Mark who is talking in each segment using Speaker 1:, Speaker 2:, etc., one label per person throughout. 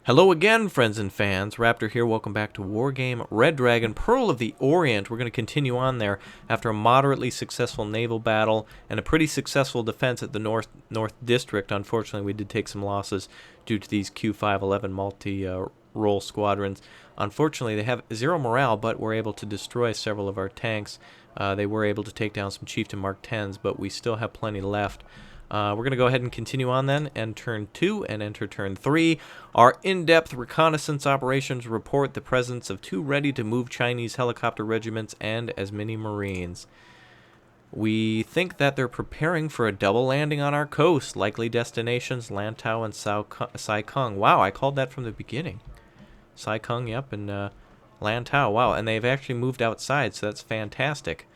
Speaker 1: Hello again, friends and fans. Raptor here. Welcome back to Wargame Red Dragon, Pearl of the Orient. We're going to continue on there after a moderately successful naval battle and a pretty successful defense at the North District. Unfortunately, we did take some losses due to these Q511 multi-role squadrons. Unfortunately, they have zero morale, but we're able to destroy several of our tanks. They were able to take down some Chieftain Mark 10s, but we still have plenty left. We're going to go ahead and continue on then, and turn 2 and enter turn 3. Our in-depth reconnaissance operations report the presence of 2 ready-to-move Chinese helicopter regiments and as many Marines. We think that they're preparing for a double landing on our coast. Likely destinations, Lantau and Sai Kung. Wow, I called that from the beginning. Sai Kung, yep, and Lantau. Wow, and they've actually moved outside, so that's fantastic,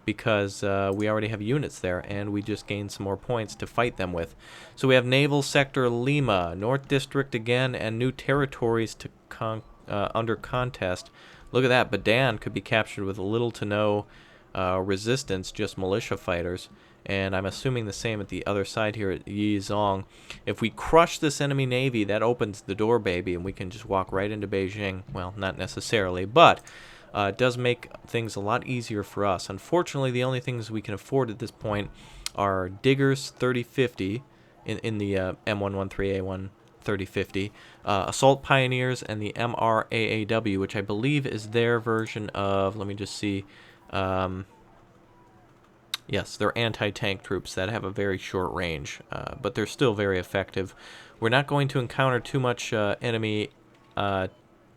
Speaker 1: because we already have units there, and we just gained some more points to fight them with. So we have Naval Sector Lima, North District again, and new territories to under contest. Look at that, Badan could be captured with little to no resistance, just militia fighters. And I'm assuming the same at the other side here at Yizong. If we crush this enemy navy, that opens the door, baby, and we can just walk right into Beijing. Well, not necessarily, but it does make things a lot easier for us. Unfortunately, the only things we can afford at this point are Diggers 3050 in the M113A1 3050, Assault Pioneers, and the MRAAW, which I believe is their version of, let me just see, yes, they're anti-tank troops that have a very short range, but they're still very effective. We're not going to encounter too much enemy.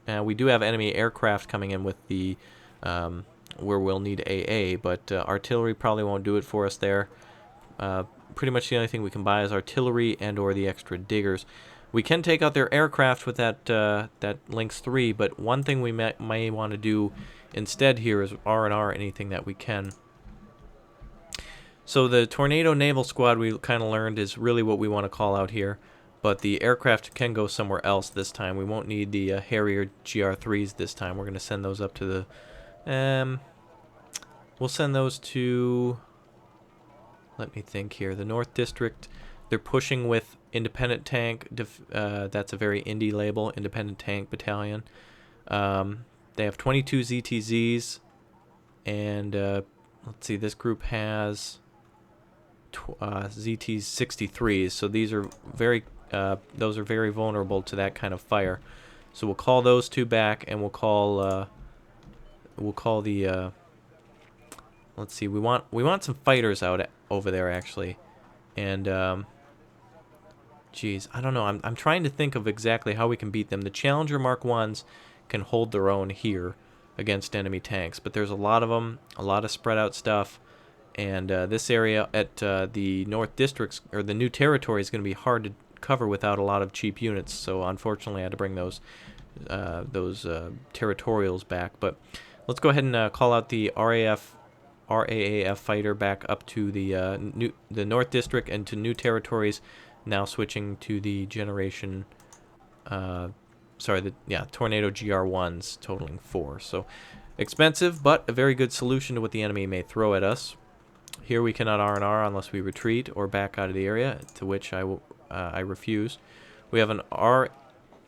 Speaker 1: We do have enemy aircraft coming in with the where we'll need AA, but artillery probably won't do it for us there. Pretty much the only thing we can buy is artillery and/or the extra diggers. We can take out their aircraft with that Lynx 3, but one thing we may want to do instead here is R&R anything that we can. So the Tornado Naval Squad, we kind of learned, is really what we want to call out here. But the aircraft can go somewhere else this time. We won't need the Harrier GR3s this time. We're going to send those up to the... we'll send those to... Let me think here. The North District, they're pushing with Independent Tank. That's a very indie label, Independent Tank Battalion. They have 22 ZTZs. And let's see, this group has... ZT's 63s, so these are very those are very vulnerable to that kind of fire. So we'll call those 2 back, and we'll call the let's see, we want some fighters out over there actually, and geez, I don't know, I'm trying to think of exactly how we can beat them. The Challenger Mark 1s can hold their own here against enemy tanks, but there's a lot of them, a lot of spread out stuff. And this area at the North Districts, or the new territory, is going to be hard to cover without a lot of cheap units. So unfortunately, I had to bring those territorials back. But let's go ahead and call out the RAAF fighter back up to the North District and to new territories. Now switching to the generation, Tornado GR1s, totaling 4. So expensive, but a very good solution to what the enemy may throw at us. Here we cannot R&R unless we retreat or back out of the area, to which I refuse. We have the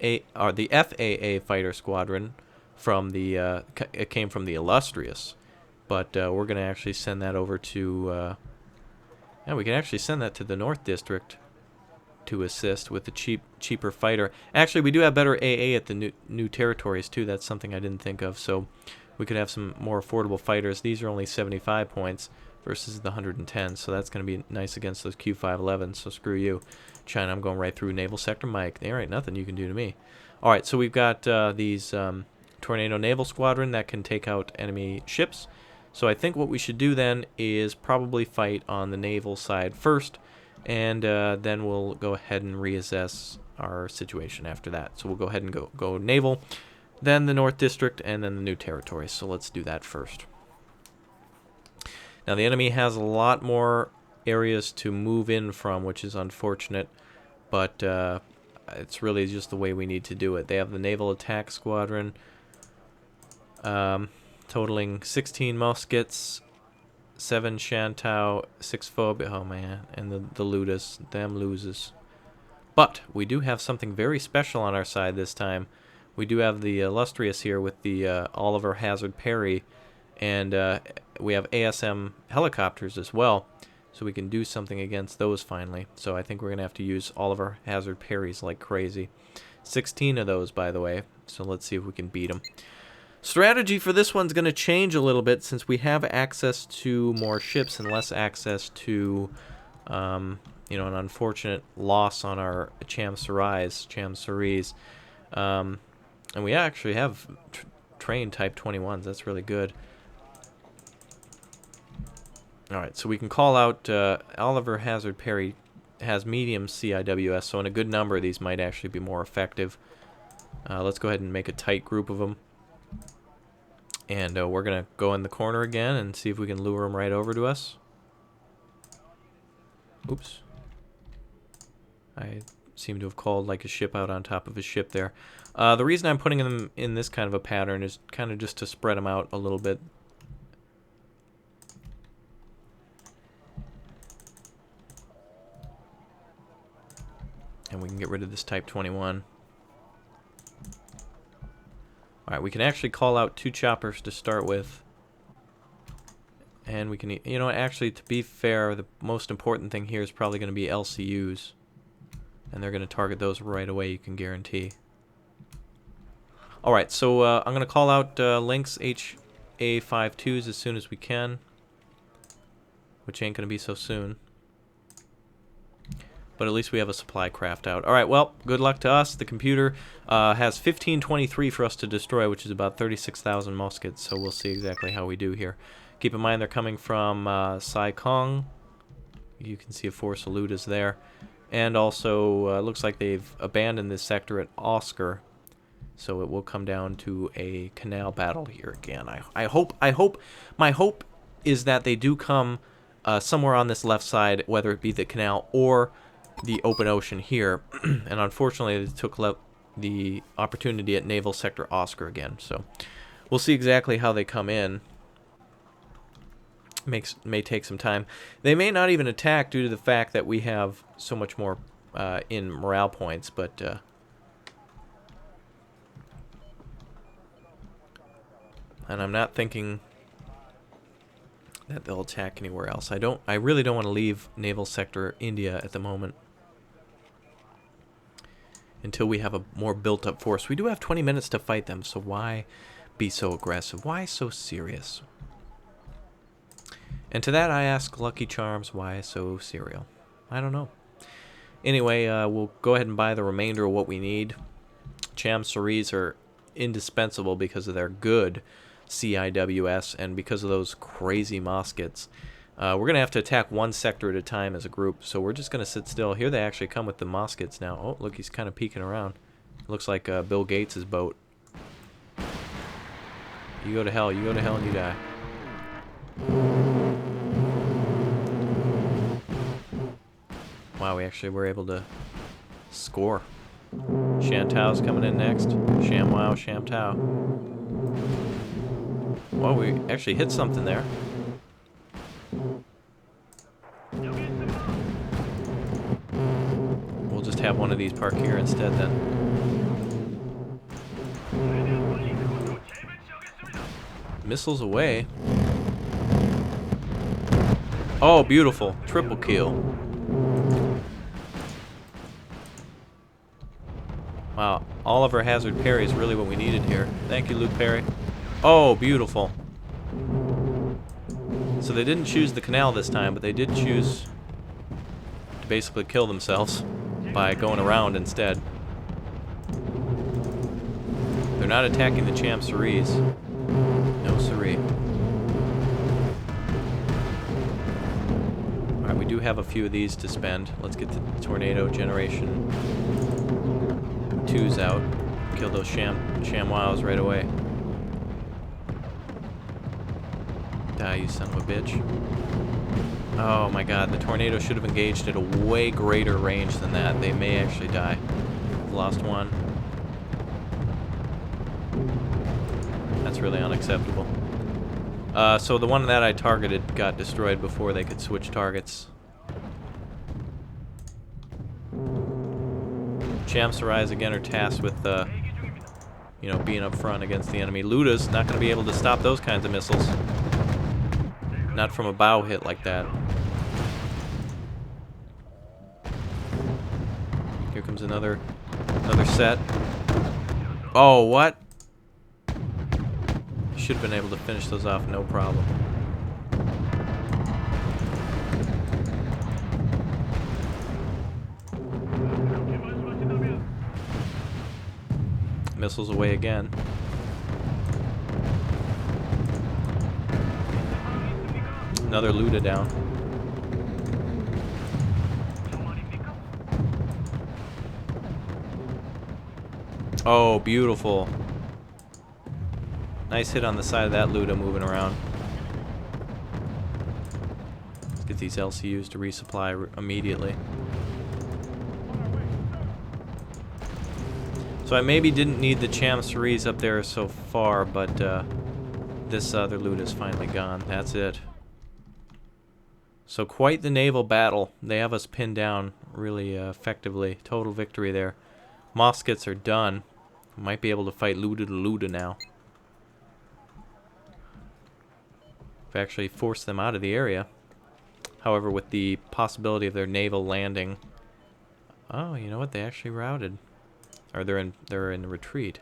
Speaker 1: FAA fighter squadron from the it came from the Illustrious, but we're going to actually send that over to we can actually send that to the North District to assist with the cheaper fighter. Actually, we do have better AA at the new territories too. That's something I didn't think of. So we could have some more affordable fighters. These are only 75 points versus the 110, so that's going to be nice against those Q511s, so screw you. China, I'm going right through Naval Sector Mike. There ain't nothing you can do to me. Alright, so we've got these Tornado Naval Squadron that can take out enemy ships. So I think what we should do then is probably fight on the naval side first, and then we'll go ahead and reassess our situation after that. So we'll go ahead and go naval, then the North District, and then the new territories. So let's do that first. Now the enemy has a lot more areas to move in from, which is unfortunate, but it's really just the way we need to do it. They have the Naval Attack Squadron, totaling 16 muskets, 7 Shantou, 6 Phobe, oh man, and the Ludus, them loses. But we do have something very special on our side this time. We do have the Illustrious here with the Oliver Hazard Perry, and we have ASM helicopters as well, so we can do something against those finally. So I think we're going to have to use Oliver Hazard Perrys like crazy. 16 of those, by the way, so let's see if we can beat them. Strategy for this one's going to change a little bit since we have access to more ships and less access to, you know, an unfortunate loss on our Cham Surais. And we actually have train type 21s. That's really good. Alright, so we can call out Oliver Hazard Perry has medium CIWS, so in a good number these might actually be more effective. Let's go ahead and make a tight group of them. And we're going to go in the corner again and see if we can lure them right over to us. Oops. I seem to have called like a ship out on top of a ship there. The reason I'm putting them in this kind of a pattern is kind of just to spread them out a little bit. And we can get rid of this Type 21. Alright, we can actually call out 2 choppers to start with. And we can, you know, actually, to be fair, the most important thing here is probably going to be LCUs. And they're going to target those right away, you can guarantee. Alright, so I'm going to call out Lynx HA52s as soon as we can. Which ain't going to be so soon. But at least we have a supply craft out. Alright, well, good luck to us. The computer has 1523 for us to destroy, which is about 36,000 muskets. So we'll see exactly how we do here. Keep in mind they're coming from Sai Kong. You can see a force salute is there. And also, looks like they've abandoned this sector at Oscar. So it will come down to a canal battle here again. I hope, my hope is that they do come somewhere on this left side, whether it be the canal or the open ocean here. And unfortunately, they took the opportunity at Naval Sector Oscar again. So we'll see exactly how they come in. May take some time. They may not even attack due to the fact that we have so much more in morale points, but and I'm not thinking that they'll attack anywhere else. I really don't want to leave Naval Sector India at the moment until we have a more built-up force. We do have 20 minutes to fight them, so why be so aggressive? Why so serious? And to that I ask Lucky Charms, why so serial? I don't know. Anyway, we'll go ahead and buy the remainder of what we need. Cham Surais are indispensable because of their good CIWS and because of those crazy muskets. We're going to have to attack one sector at a time as a group, so we're just going to sit still. Here they actually come with the muskets now. Oh, look, he's kind of peeking around. Looks like Bill Gates' boat. You go to hell, and you die. Wow, we actually were able to score. Shantao's coming in next. ShamWow, Shamtao. Well, we actually hit something there. We'll just have one of these park here instead then. Missiles away. Oh, beautiful. Triple kill. Wow, Oliver Hazard Perry is really what we needed here. Thank you, Luke Perry. Oh, beautiful. So they didn't choose the canal this time, but they did choose to basically kill themselves by going around instead. They're not attacking the Cham Surais. No siree. Alright, we do have a few of these to spend. Let's get the tornado generation 2s out. Kill those ShamWows right away. Die, you son of a bitch. Oh my god, the tornado should have engaged at a way greater range than that. They may actually die. Lost one. That's really unacceptable. So the one that I targeted got destroyed before they could switch targets. Shamsarais again are tasked with, you know, being up front against the enemy. Luda's not going to be able to stop those kinds of missiles. Not from a bow hit like that. Here comes another set. Oh, what? Should have been able to finish those off, no problem. Missiles away again. Another Luda down. Oh, beautiful. Nice hit on the side of that Luda moving around. Let's get these LCUs to resupply immediately. So I maybe didn't need the Chamsaries up there so far, but this other loot is finally gone. That's it. So quite the naval battle. They have us pinned down really effectively. Total victory there. Moskets are done. Might be able to fight Luda to Luda now. We've actually forced them out of the area. However, with the possibility of their naval landing... Oh, you know what? They actually routed. Or they're in retreat.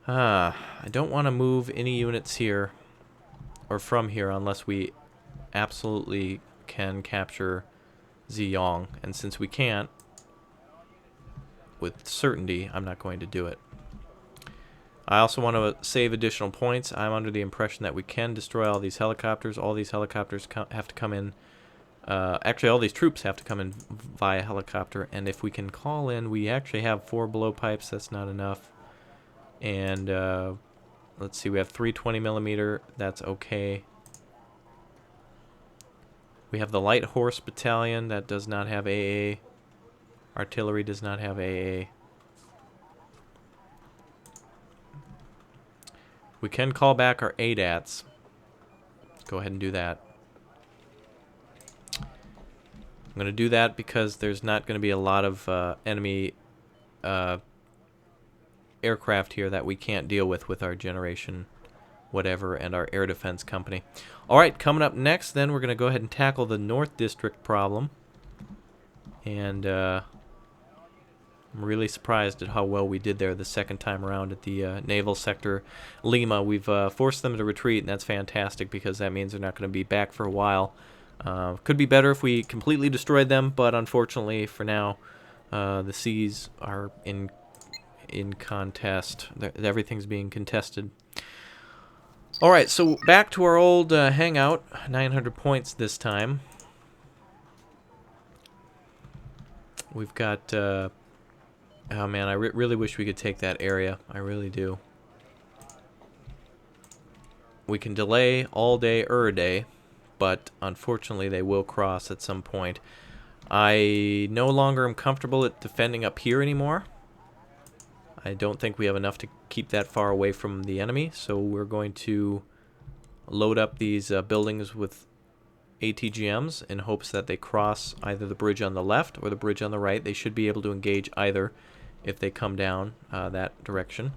Speaker 1: I don't want to move any units here or from here unless we absolutely can capture Ziyang. And since we can't, with certainty, I'm not going to do it. I also want to save additional points. I'm under the impression that we can destroy all these helicopters. All these helicopters have to come in. Actually, all these troops have to come in via helicopter. And if we can call in, we actually have 4 blowpipes. That's not enough. And let's see, we have 320mm. That's okay. We have the Light Horse Battalion. That does not have AA. Artillery does not have AA. We can call back our ADATs. Let's go ahead and do that. I'm going to do that because there's not going to be a lot of enemy aircraft here that we can't deal with our generation whatever and our air defense company. Alright, coming up next then we're going to go ahead and tackle the North District problem. And I'm really surprised at how well we did there the second time around at the naval sector Lima. We've forced them to retreat, and that's fantastic because that means they're not going to be back for a while. Could be better if we completely destroyed them, but unfortunately for now, the seas are in contest. Everything's being contested. Alright, so back to our old hangout. 900 points this time. We've got... oh man, I really wish we could take that area. I really do. We can delay all day or a day, but unfortunately they will cross at some point. I no longer am comfortable at defending up here anymore. I don't think we have enough to keep that far away from the enemy, so we're going to load up these buildings with ATGMs in hopes that they cross either the bridge on the left or the bridge on the right. They should be able to engage either if they come down that direction.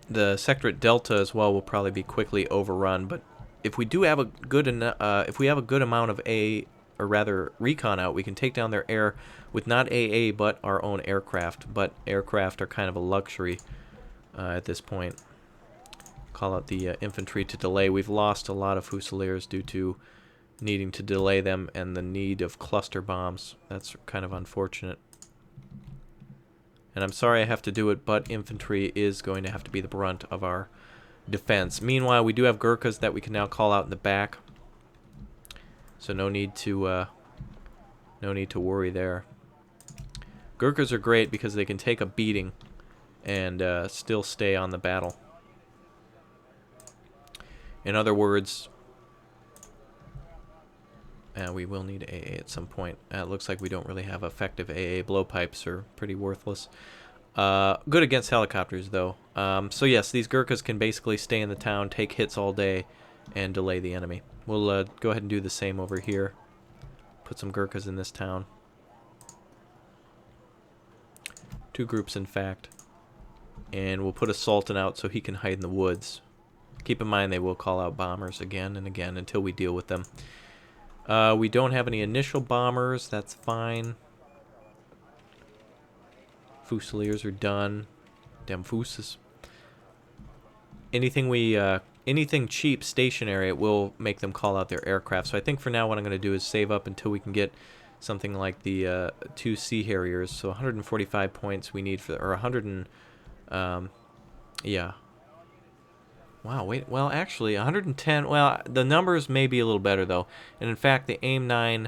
Speaker 1: The sector at Delta as well will probably be quickly overrun, but if we do have a good amount of recon out, we can take down their air with not AA but our own aircraft. But aircraft are kind of a luxury at this point. Call out the infantry to delay. We've lost a lot of Fusiliers due to needing to delay them and the need of cluster bombs. That's kind of unfortunate. And I'm sorry I have to do it, but infantry is going to have to be the brunt of our defense. Meanwhile, we do have Gurkhas that we can now call out in the back. So no need to worry there. Gurkhas are great because they can take a beating and still stay on the battle. In other words, we will need AA at some point. It looks like we don't really have effective AA. Blowpipes are pretty worthless. Good against helicopters, though. So yes, these Gurkhas can basically stay in the town, take hits all day, and delay the enemy. We'll go ahead and do the same over here. Put some Gurkhas in this town. 2 groups, in fact. And we'll put a Sultan out so he can hide in the woods. Keep in mind they will call out bombers again and again until we deal with them. We don't have any initial bombers. That's fine. Fusiliers are done. Damn Fuses. Anything cheap, stationary, it will make them call out their aircraft. So I think for now what I'm going to do is save up until we can get something like the 2 Sea Harriers. So 145 points we need for, or 100 and, yeah. Wow, wait, well, actually, 110, well, the numbers may be a little better, though. And in fact, the AIM-9,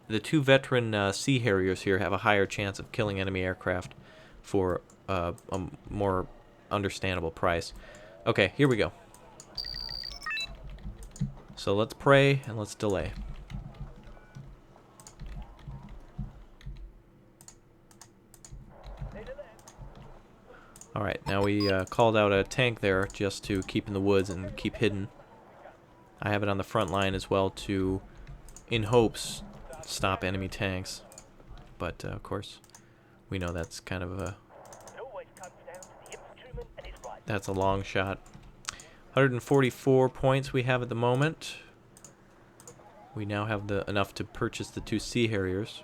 Speaker 1: the 2 veteran Sea Harriers here have a higher chance of killing enemy aircraft for a more understandable price. Okay, here we go. So let's pray and let's delay. Alright, now we called out a tank there just to keep in the woods and keep hidden. I have it on the front line as well to, in hopes, stop enemy tanks. But, of course, we know that's kind of a... That's a long shot. 144 points we have at the moment. We now have enough to purchase the 2 Sea Harriers.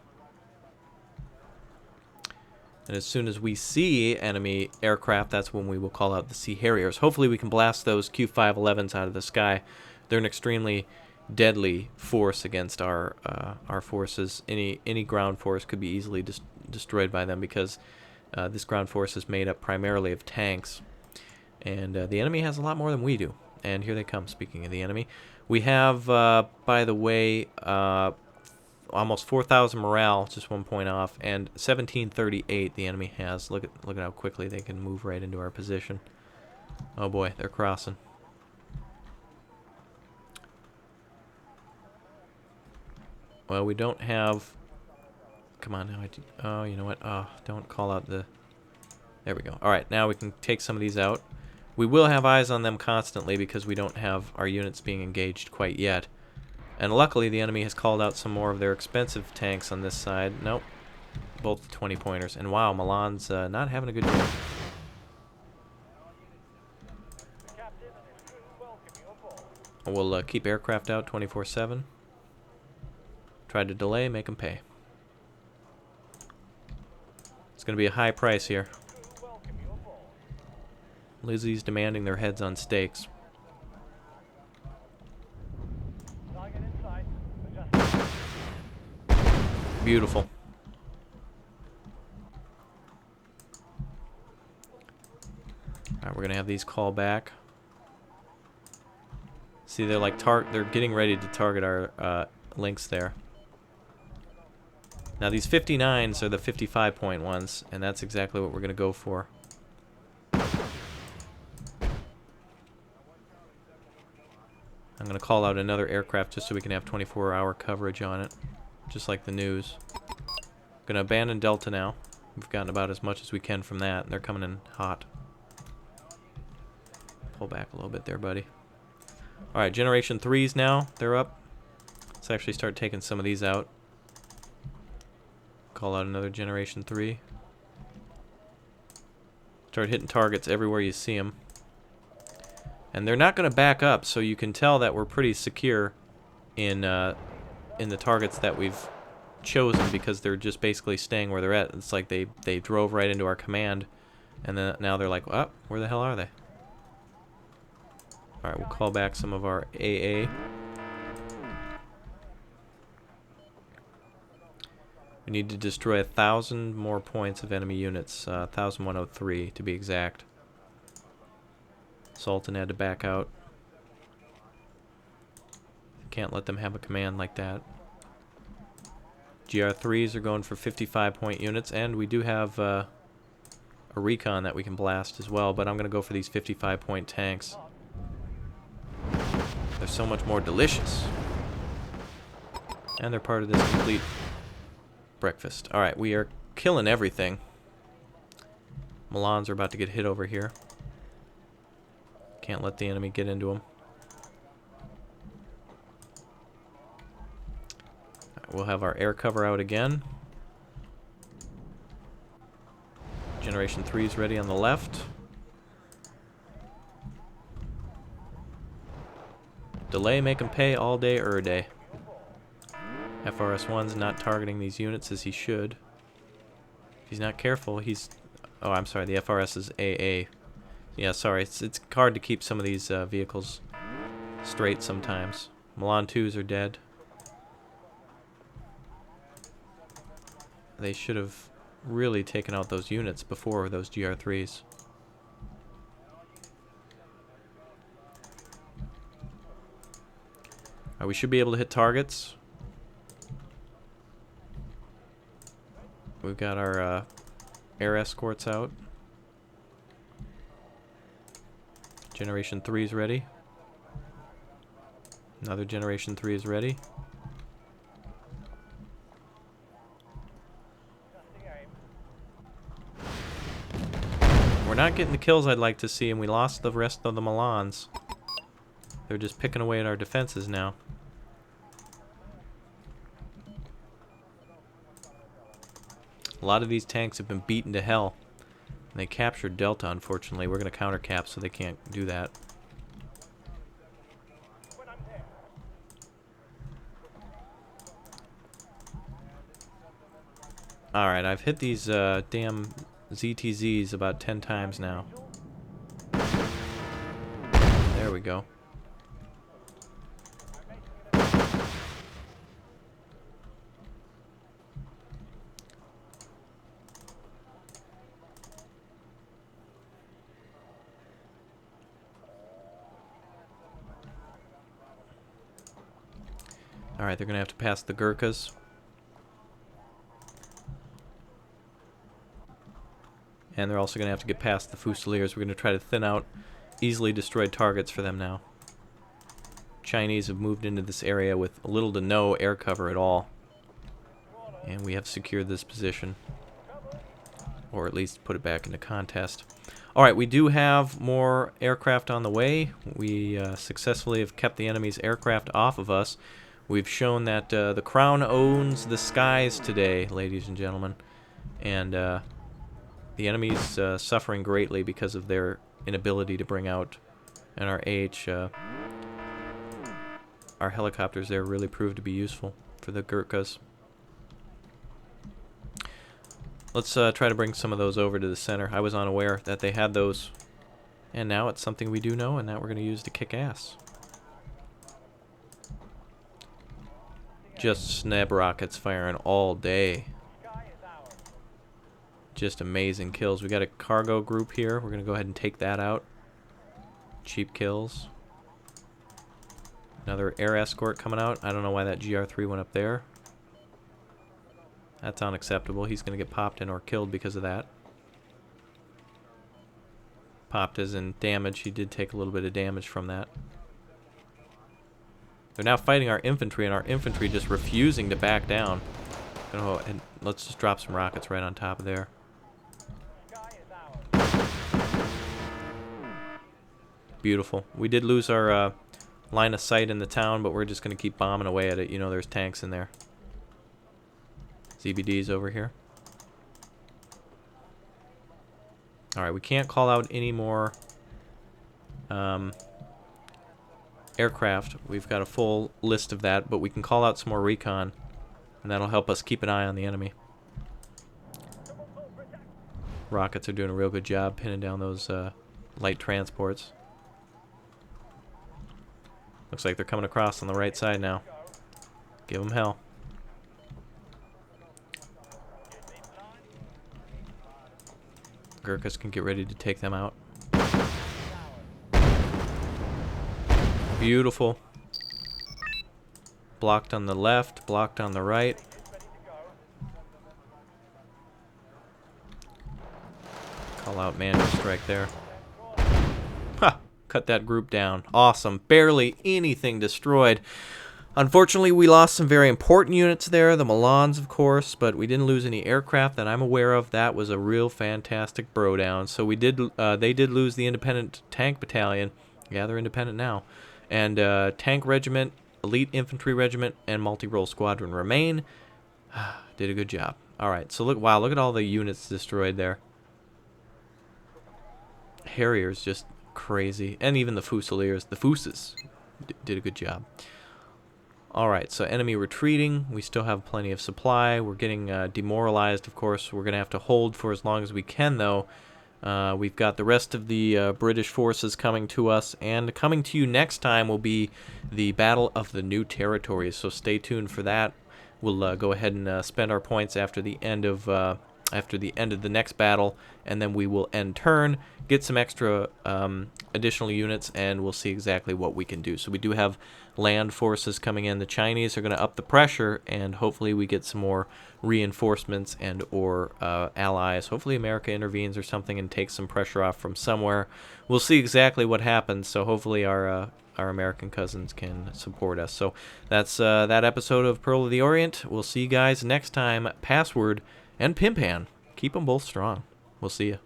Speaker 1: And as soon as we see enemy aircraft, that's when we will call out the Sea Harriers. Hopefully we can blast those Q-511s out of the sky. They're an extremely deadly force against our forces. Any ground force could be easily destroyed by them because this ground force is made up primarily of tanks. And the enemy has a lot more than we do. And here they come, speaking of the enemy. We have, by the way, almost 4,000 morale, just 1 point off, and 1738 the enemy has. Look at how quickly they can move right into our position. Oh boy, they're crossing. Well, we don't have... Come on now. Oh, you know what? Oh, don't call out the... There we go. Alright, now we can take some of these out. We will have eyes on them constantly because we don't have our units being engaged quite yet. And luckily the enemy has called out some more of their expensive tanks on this side. Nope. Both 20-pointers. And wow, Milan's not having a good day. We'll keep aircraft out 24/7. Try to delay, make them pay. It's going to be a high price here. Lizzie's demanding their heads on stakes. Beautiful. Alright, we're gonna have these call back. See, they're like they're getting ready to target our links there. Now these 59s are the 55-point ones, and that's exactly what we're gonna go for. I'm gonna call out another aircraft just so we can have 24-hour coverage on it. Just like the news. Gonna abandon Delta now. We've gotten about as much as we can from that. They're coming in hot. Pull back a little bit there, buddy. Alright, Generation 3s now. They're up. Let's actually start taking some of these out. Call out another Generation 3. Start hitting targets everywhere you see them. And they're not going to back up, so you can tell that we're pretty secure in the targets that we've chosen because they're just basically staying where they're at. It's like they drove right into our command, and then now they're like, oh, where the hell are they? Alright, we'll call back some of our AA. We need to destroy 1,000 more points of enemy units, 1,103 to be exact. Sultan had to back out. Can't let them have a command like that. GR3s are going for 55-point units, and we do have a recon that we can blast as well, but I'm going to go for these 55-point tanks. They're so much more delicious. And they're part of this complete breakfast. Alright, we are killing everything. Milans are about to get hit over here. Can't let the enemy get into them. we'll have our air cover out again. Generation 3 is ready on the left. Delay, make him pay all day, day. FRS1's not targeting these units as he should. If he's not careful, he's... Oh, I'm sorry, the FRS is AA. Yeah, sorry, it's hard to keep some of these vehicles straight sometimes. Milan 2s are dead. They should have really taken out those units before those GR3s. We should be able to hit targets. We've got our air escorts out. Generation 3 is ready. Another Generation 3 is ready. We're not getting the kills I'd like to see, and we lost the rest of the Milans. They're just picking away at our defenses now. A lot of these tanks have been beaten to hell. And they captured Delta, unfortunately. We're going to counter cap, so they can't do that. Alright, I've hit these damn ZTZs about 10 times now. There we go. Alright, they're going to have to pass the Gurkhas. And they're also going to have to get past the Fusiliers. We're going to try to thin out easily destroyed targets for them now. Chinese have moved into this area with little to no air cover at all. And we have secured this position. Or at least put it back into contest. Alright, we do have more aircraft on the way. We successfully have kept the enemy's aircraft off of us. We've shown that the Crown owns the skies today, ladies and gentlemen. And the enemy's suffering greatly because of their inability to bring out NRH. Our helicopters there really proved to be useful for the Gurkhas. Let's try to bring some of those over to the center. I was unaware that they had those. And now it's something we do know, and that we're going to use to kick ass. Just sneb rockets firing all day. Just amazing kills. We got a cargo group here. We're going to go ahead and take that out. Cheap kills. Another air escort coming out. I don't know why that GR3 went up there. That's unacceptable. He's going to get popped in or killed because of that. Popped as in damage. He did take a little bit of damage from that. They're now fighting our infantry, and our infantry just refusing to back down. Oh, and let's just drop some rockets right on top of there. Beautiful. We did lose our line of sight in the town, but we're just going to keep bombing away at it. You know, there's tanks in there. ZBD's over here. Alright, we can't call out any more aircraft. We've got a full list of that, but we can call out some more recon, and that'll help us keep an eye on the enemy. Rockets are doing a real good job pinning down those light transports. Looks like they're coming across on the right side now. Give them hell. Gurkhas can get ready to take them out. Beautiful. Blocked on the left, blocked on the right. Call out manual strike there. Ha! Cut that group down. Awesome. Barely anything destroyed. Unfortunately, we lost some very important units there, the Milans, of course, but we didn't lose any aircraft that I'm aware of. That was a real fantastic bro down. So we did. They did lose the independent tank battalion. Yeah, they're independent now. And tank regiment Elite Infantry Regiment and Multi-Role Squadron remain. Did a good job. All right, so look, wow, look at all the units destroyed there. Harriers just crazy, and even the Fusiliers, the Fuses, did a good job. All right, so enemy retreating. We still have plenty of supply. We're getting demoralized, of course. We're going to have to hold for as long as we can, though. We've got the rest of the British forces coming to us, and coming to you next time will be the Battle of the New Territories, so stay tuned for that. We'll go ahead and spend our points after the end of the next battle, and then we will end turn, get some extra additional units, and we'll see exactly what we can do. So we do have land forces coming in. The Chinese are going to up the pressure, and hopefully we get some more reinforcements and or allies. Hopefully America intervenes or something and takes some pressure off from somewhere. We'll see exactly what happens, so hopefully our American cousins can support us. So that's that episode of Pearl of the Orient. We'll see you guys next time. Password and Pimpan. Keep them both strong. We'll see you.